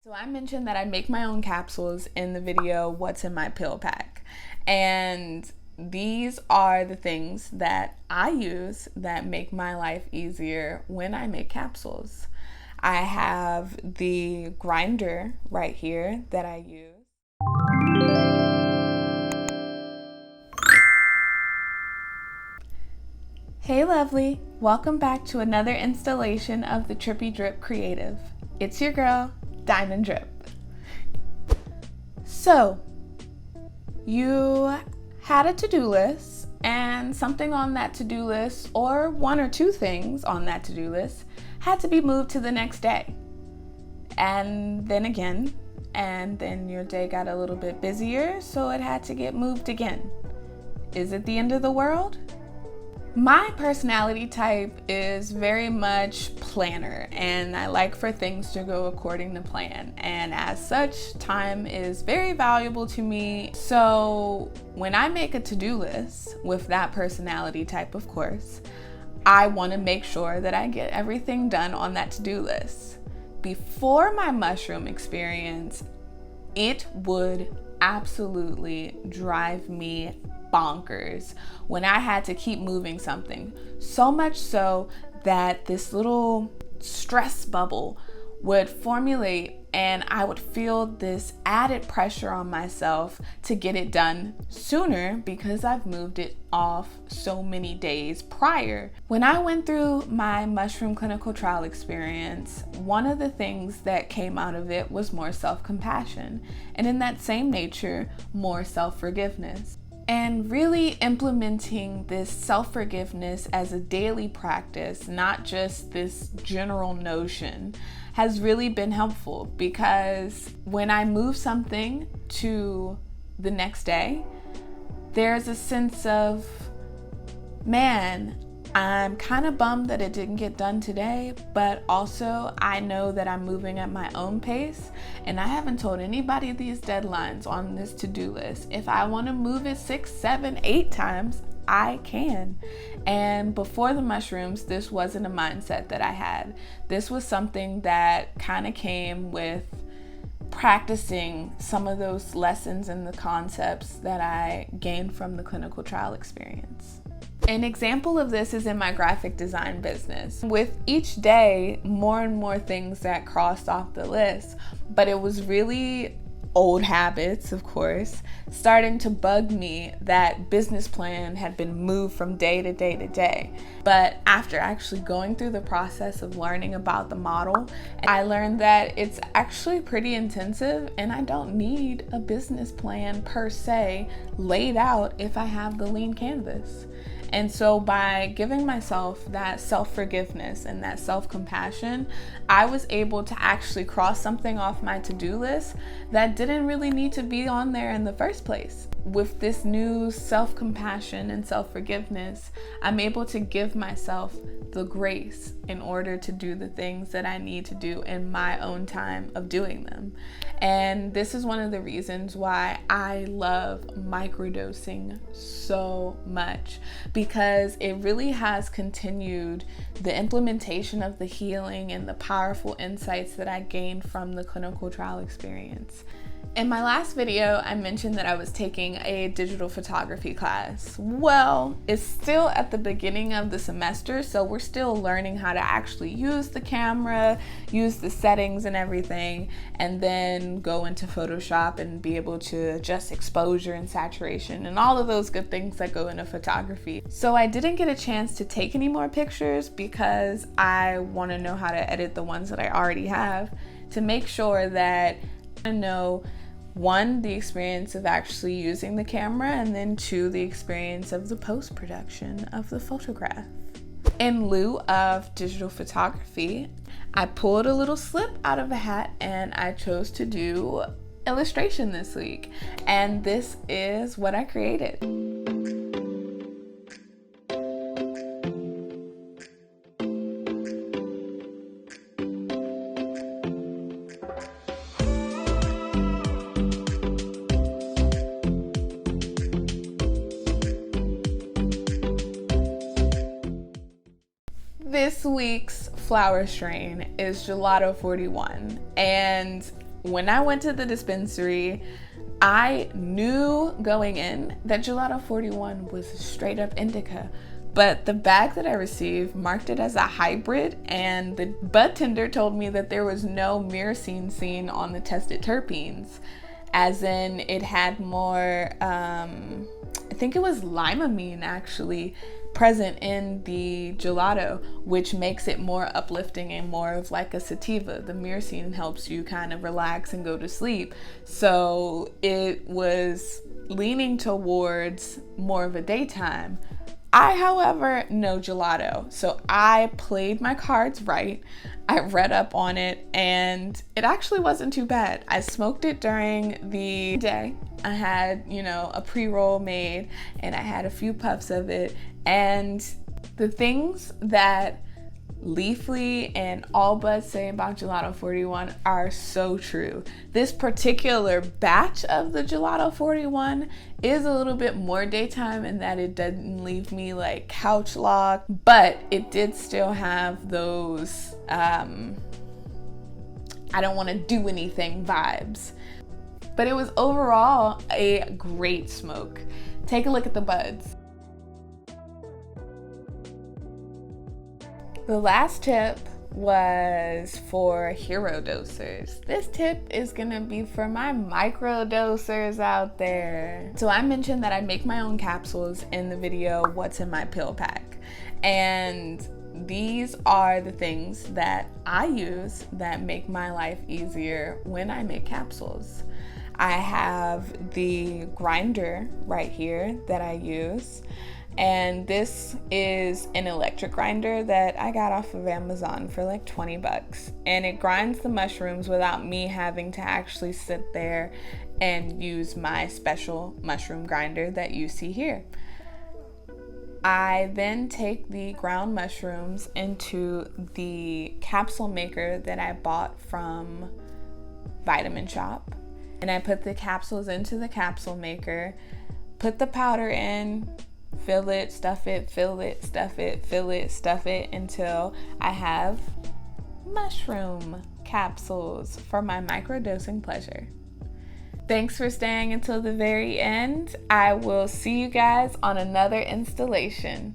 So I mentioned that I make my own capsules in the video, What's in My Pill Pack. And these are the things that I use that make my life easier when I make capsules. I have the grinder right here that I use. Hey lovely, welcome back to another installation of the Trippy Drip Creative. It's your girl, Diamond Drip. So, you had a to-do list, and something on that to-do list, or one or two things on that to-do list, had to be moved to the next day. And then again, and then your day got a little bit busier, so it had to get moved again. Is it the end of the world? My personality type is very much planner, and I like for things to go according to plan, and as such, time is very valuable to me. So when I make a to-do list with that personality type, of course, I want to make sure that I get everything done on that to-do list. Before my mushroom experience, it would absolutely drive me bonkers when I had to keep moving something. So much so that this little stress bubble would formulate, and I would feel this added pressure on myself to get it done sooner because I've moved it off so many days prior. When I went through my mushroom clinical trial experience, one of the things that came out of it was more self-compassion, and in that same nature, more self-forgiveness. And really implementing this self-forgiveness as a daily practice, not just this general notion, has really been helpful, because when I move something to the next day, there's a sense of, man, I'm kind of bummed that it didn't get done today, but also I know that I'm moving at my own pace, and I haven't told anybody these deadlines on this to-do list. If I want to move it 6, 7, 8 times, I can. And before the mushrooms, this wasn't a mindset that I had. This was something that kind of came with practicing some of those lessons and the concepts that I gained from the clinical trial experience. An example of this is in my graphic design business. With each day, more and more things that crossed off the list, but it was really old habits, of course, starting to bug me that business plan had been moved from day to day to day. But after actually going through the process of learning about the model, I learned that it's actually pretty intensive, and I don't need a business plan per se laid out if I have the lean canvas. And so by giving myself that self-forgiveness and that self-compassion, I was able to actually cross something off my to-do list that didn't really need to be on there in the first place. With this new self-compassion and self-forgiveness, I'm able to give myself the grace in order to do the things that I need to do in my own time of doing them. And this is one of the reasons why I love microdosing so much, because it really has continued the implementation of the healing and the powerful insights that I gained from the clinical trial experience. In my last video, I mentioned that I was taking a digital photography class. Well, it's still at the beginning of the semester, so we're still learning how to actually use the camera, use the settings and everything, and then go into Photoshop and be able to adjust exposure and saturation and all of those good things that go into photography. So I didn't get a chance to take any more pictures because I want to know how to edit the ones that I already have to make sure that I know, one, the experience of actually using the camera, and then two, the experience of the post-production of the photograph. In lieu of digital photography, I pulled a little slip out of a hat and I chose to do illustration this week. And this is what I created. This week's flower strain is Gelato 41, and when I went to the dispensary, I knew going in that Gelato 41 was straight up indica, but the bag that I received marked it as a hybrid, and the bud tender told me that there was no myrcene seen on the tested terpenes, as in it had more, I think it was limonene actually, present in the gelato, which makes it more uplifting and more of like a sativa. The myrcene helps you kind of relax and go to sleep. So it was leaning towards more of a daytime. I, however, know gelato, so I played my cards right. I read up on it, and it actually wasn't too bad. I smoked it during the day. I had, a pre-roll made, and I had a few puffs of it, and the things that Leafly and All Buds say about Gelato 41 are so true. This particular batch of the Gelato 41 is a little bit more daytime in that it doesn't leave me like couch locked, but it did still have those I don't want to do anything vibes. But it was overall a great smoke. Take a look at the buds. The last tip was for hero dosers. This tip is gonna be for my microdosers out there. So I mentioned that I make my own capsules in the video What's in My Pill Pack, and these are the things that I use that make my life easier when I make capsules. I have the grinder right here that I use. And this is an electric grinder that I got off of Amazon for like 20 bucks. And it grinds the mushrooms without me having to actually sit there and use my special mushroom grinder that you see here. I then take the ground mushrooms into the capsule maker that I bought from Vitamin Shop. And I put the capsules into the capsule maker, put the powder in, fill it, stuff it, fill it, stuff it, fill it, stuff it, until I have mushroom capsules for my microdosing pleasure. Thanks for staying until the very end. I will see you guys on another installation.